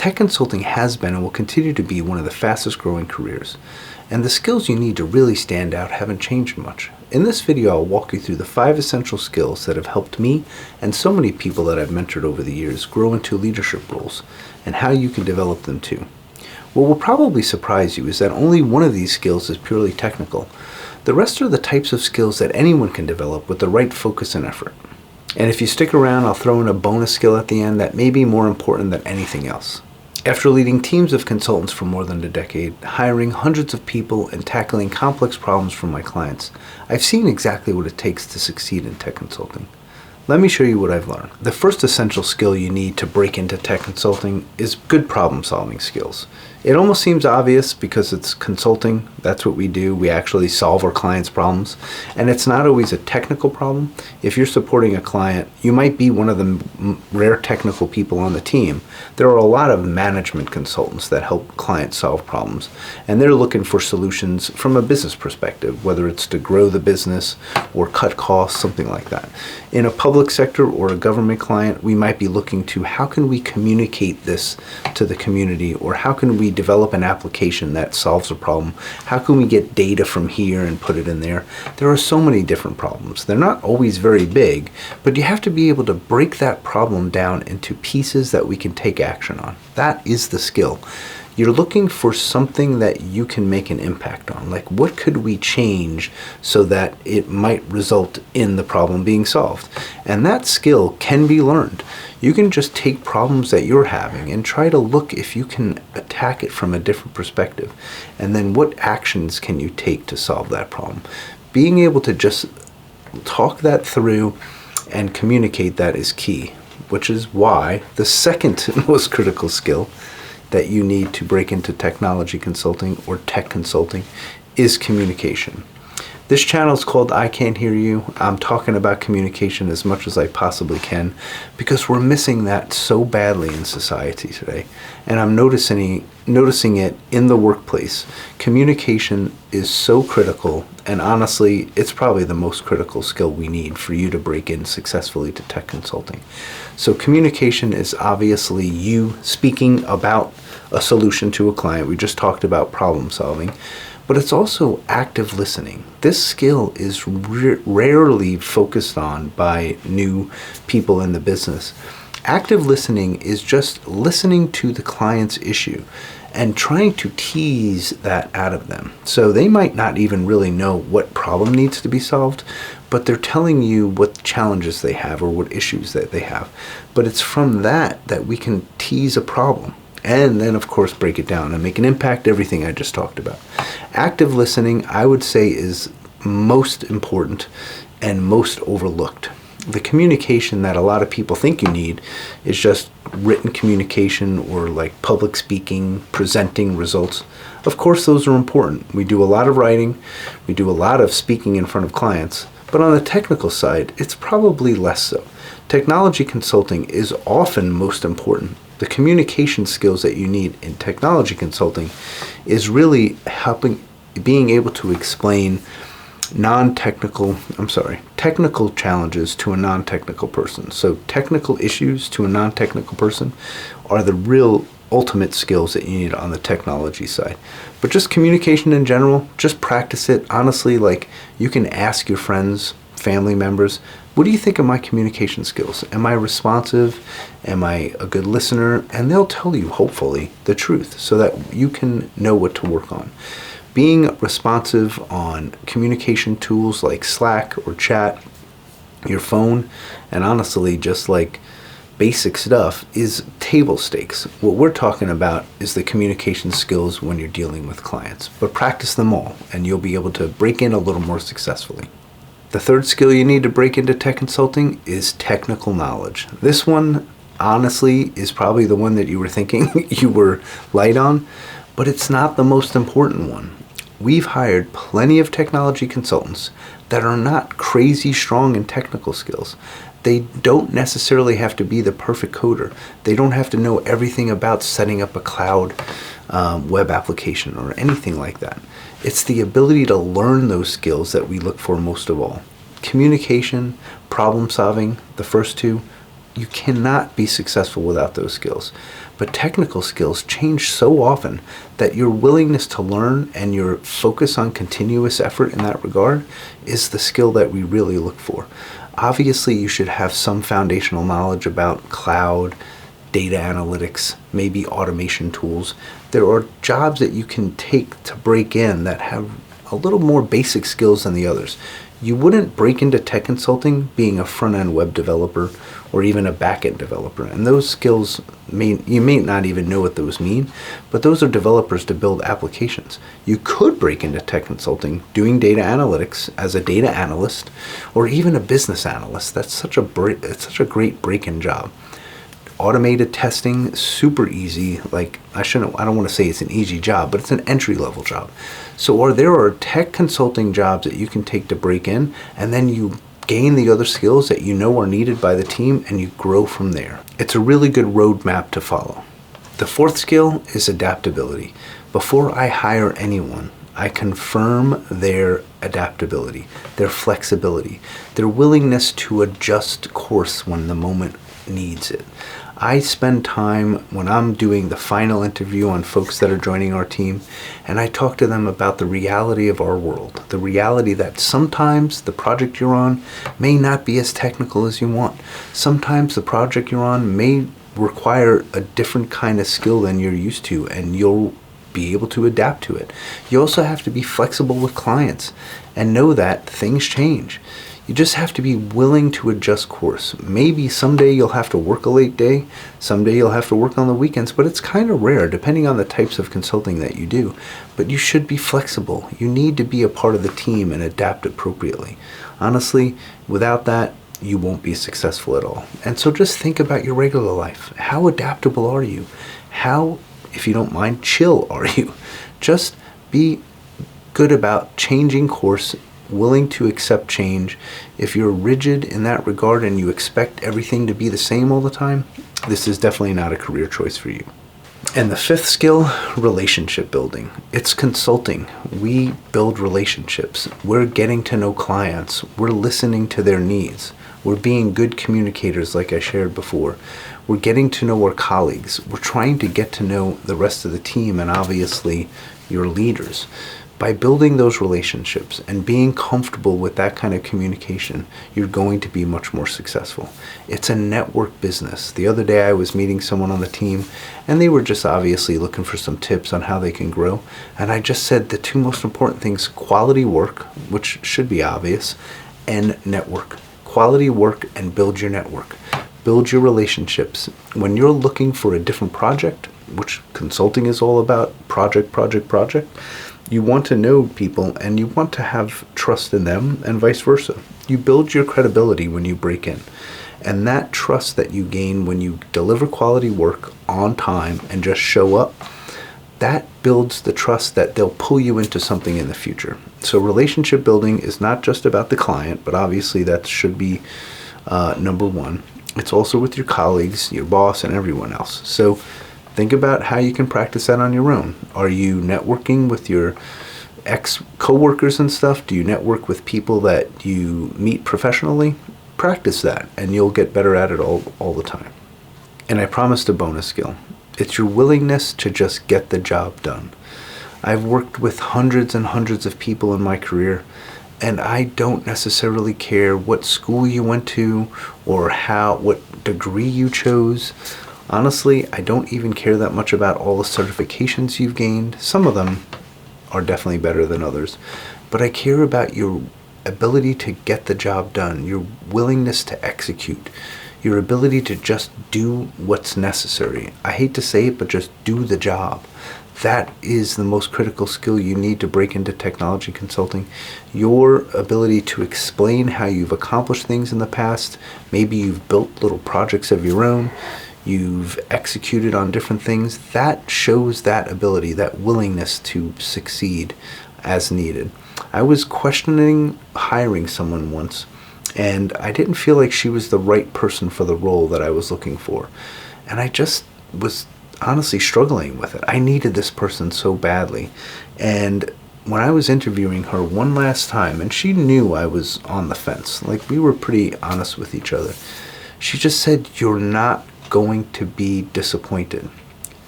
Tech consulting has been and will continue to be one of the fastest growing careers, and the skills you need to really stand out haven't changed much. In this video, I'll walk you through the 5 essential skills that have helped me and so many people that I've mentored over the years grow into leadership roles, and how you can develop them too. What will probably surprise you is that only one of these skills is purely technical. The rest are the types of skills that anyone can develop with the right focus and effort. And if you stick around, I'll throw in a bonus skill at the end that may be more important than anything else. After leading teams of consultants for more than a decade, hiring hundreds of people, and tackling complex problems for my clients, I've seen exactly what it takes to succeed in tech consulting. Let me show you what I've learned. The first essential skill you need to break into tech consulting is good problem-solving skills. It almost seems obvious because it's consulting. That's what we do. We actually solve our clients' problems. And it's not always a technical problem. If you're supporting a client, you might be one of the rare technical people on the team. There are a lot of management consultants that help clients solve problems. And they're looking for solutions from a business perspective, whether it's to grow the business or cut costs, something like that. In a public sector or a government client, we might be looking to how can we communicate this to the community, or how can we develop an application that solves a problem? How can we get data from here and put it in there? There are so many different problems. They're not always very big, but you have to be able to break that problem down into pieces that we can take action on. That is the skill. You're looking for something that you can make an impact on. Like, what could we change so that it might result in the problem being solved? And that skill can be learned. You can just take problems that you're having and try to look if you can attack it from a different perspective. And then what actions can you take to solve that problem? Being able to just talk that through and communicate that is key, which is why the second most critical skill that you need to break into technology consulting or tech consulting is communication. This channel is called I Can't Hear You. I'm talking about communication as much as I possibly can because we're missing that so badly in society today. And I'm noticing it in the workplace. Communication is so critical, and honestly, it's probably the most critical skill we need for you to break in successfully to tech consulting. So communication is obviously you speaking about a solution to a client. We just talked about problem solving. But it's also active listening. This skill is rarely focused on by new people in the business. Active listening is just listening to the client's issue and trying to tease that out of them. So they might not even really know what problem needs to be solved, but they're telling you what challenges they have or what issues that they have. But it's from that that we can tease a problem. And then, of course, break it down and make an impact, everything I just talked about. Active listening, I would say, is most important and most overlooked. The communication that a lot of people think you need is just written communication or like public speaking, presenting results. Of course, those are important. We do a lot of writing. We do a lot of speaking in front of clients. But on the technical side, it's probably less so. Technology consulting is often most important. The communication skills that you need in technology consulting is really being able to explain technical challenges to a non-technical person. So technical issues to a non-technical person are the real ultimate skills that you need on the technology side. But just communication in general, just practice it. Honestly, like, you can ask your friends, family members, what do you think of my communication skills? Am I responsive? Am I a good listener? And they'll tell you, hopefully, the truth so that you can know what to work on. Being responsive on communication tools like Slack or chat, your phone, and honestly, just like basic stuff is table stakes. What we're talking about is the communication skills when you're dealing with clients. But practice them all, and you'll be able to break in a little more successfully. The third skill you need to break into tech consulting is technical knowledge. This one, honestly, is probably the one that you were thinking you were light on, but it's not the most important one. We've hired plenty of technology consultants that are not crazy strong in technical skills. They don't necessarily have to be the perfect coder. They don't have to know everything about setting up a cloud web application or anything like that. It's the ability to learn those skills that we look for most of all. Communication, problem solving, the first two, You cannot be successful without those skills. But technical skills change so often that your willingness to learn and your focus on continuous effort in that regard is the skill that we really look for. Obviously, you should have some foundational knowledge about cloud, data analytics, maybe automation tools. There are jobs that you can take to break in that have a little more basic skills than the others. You wouldn't break into tech consulting being a front-end web developer or even a back-end developer. And those skills, you may not even know what those mean, but those are developers to build applications. You could break into tech consulting doing data analytics as a data analyst or even a business analyst. It's such a great break-in job. Automated testing, super easy. I don't want to say it's an easy job, but it's an entry-level job. So there are tech consulting jobs that you can take to break in, and then you gain the other skills that you know are needed by the team, and you grow from there. It's a really good roadmap to follow. The fourth skill is adaptability. Before I hire anyone, I confirm their adaptability, their flexibility, their willingness to adjust course when the moment needs it. I spend time when I'm doing the final interview on folks that are joining our team, and I talk to them about the reality of our world, the reality that sometimes the project you're on may not be as technical as you want. Sometimes the project you're on may require a different kind of skill than you're used to, and you'll be able to adapt to it. You also have to be flexible with clients and know that things change. You just have to be willing to adjust course. Maybe someday you'll have to work a late day, someday you'll have to work on the weekends, but it's kind of rare depending on the types of consulting that you do. But you should be flexible. You need to be a part of the team and adapt appropriately. Honestly, without that, you won't be successful at all. And so just think about your regular life. How adaptable are you? How, if you don't mind, chill are you? Just be good about changing course, willing to accept change. If you're rigid in that regard and you expect everything to be the same all the time, this is definitely not a career choice for you. And the fifth skill, relationship building. It's consulting. We build relationships. We're getting to know clients. We're listening to their needs. We're being good communicators like I shared before. We're getting to know our colleagues. We're trying to get to know the rest of the team and obviously your leaders. By building those relationships and being comfortable with that kind of communication, you're going to be much more successful. It's a network business. The other day I was meeting someone on the team and they were just obviously looking for some tips on how they can grow. And I just said the two most important things, quality work, which should be obvious, and network. Quality work and build your network. Build your relationships. When you're looking for a different project, which consulting is all about, project, you want to know people and you want to have trust in them and vice versa. You build your credibility when you break in. And that trust that you gain when you deliver quality work on time and just show up, that builds the trust that they'll pull you into something in the future. So relationship building is not just about the client, but obviously that should be number one. It's also with your colleagues, your boss, and everyone else. So think about how you can practice that on your own. Are you networking with your ex-coworkers and stuff? Do you network with people that you meet professionally? Practice that, and you'll get better at it all the time. And I promised a bonus skill. It's your willingness to just get the job done. I've worked with hundreds and hundreds of people in my career, and I don't necessarily care what school you went to or what degree you chose. Honestly, I don't even care that much about all the certifications you've gained. Some of them are definitely better than others. But I care about your ability to get the job done, your willingness to execute, your ability to just do what's necessary. I hate to say it, but just do the job. That is the most critical skill you need to break into technology consulting. Your ability to explain how you've accomplished things in the past. Maybe you've built little projects of your own. You've executed on different things. That shows that ability, that willingness to succeed as needed. I was questioning hiring someone once, and I didn't feel like she was the right person for the role that I was looking for. And I just was honestly struggling with it. I needed this person so badly. And when I was interviewing her one last time, and she knew I was on the fence, like we were pretty honest with each other, She just said, you're not going to be disappointed.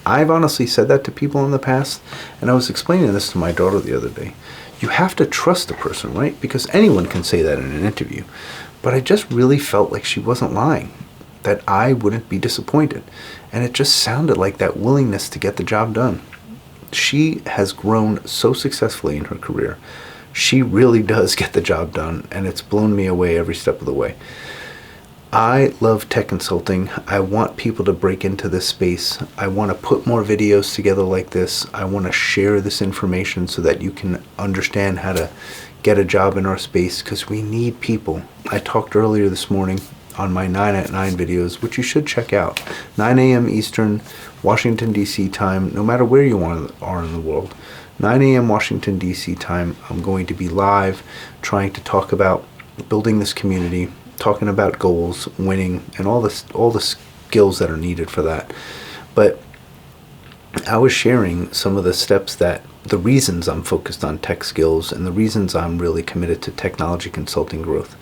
I've honestly said that to people in the past, and I was explaining this to my daughter the other day. You have to trust the person, right? Because anyone can say that in an interview. But I just really felt like she wasn't lying, that I wouldn't be disappointed. And it just sounded like that willingness to get the job done. She has grown so successfully in her career. She really does get the job done, and it's blown me away every step of the way. I love tech consulting. I want people to break into this space. I want to put more videos together like this. I want to share this information so that you can understand how to get a job in our space, because we need people. I talked earlier this morning on my 9 at 9 videos, which you should check out. 9 a.m. Eastern, Washington, D.C. time, no matter where you are in the world. 9 a.m. Washington, D.C. time, I'm going to be live trying to talk about building this community, talking about goals, winning, and all the skills that are needed for that. But I was sharing some of the steps, that the reasons I'm focused on tech skills and the reasons I'm really committed to technology consulting growth.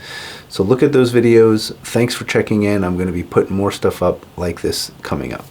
So look at those videos. Thanks for checking in. I'm going to be putting more stuff up like this coming up.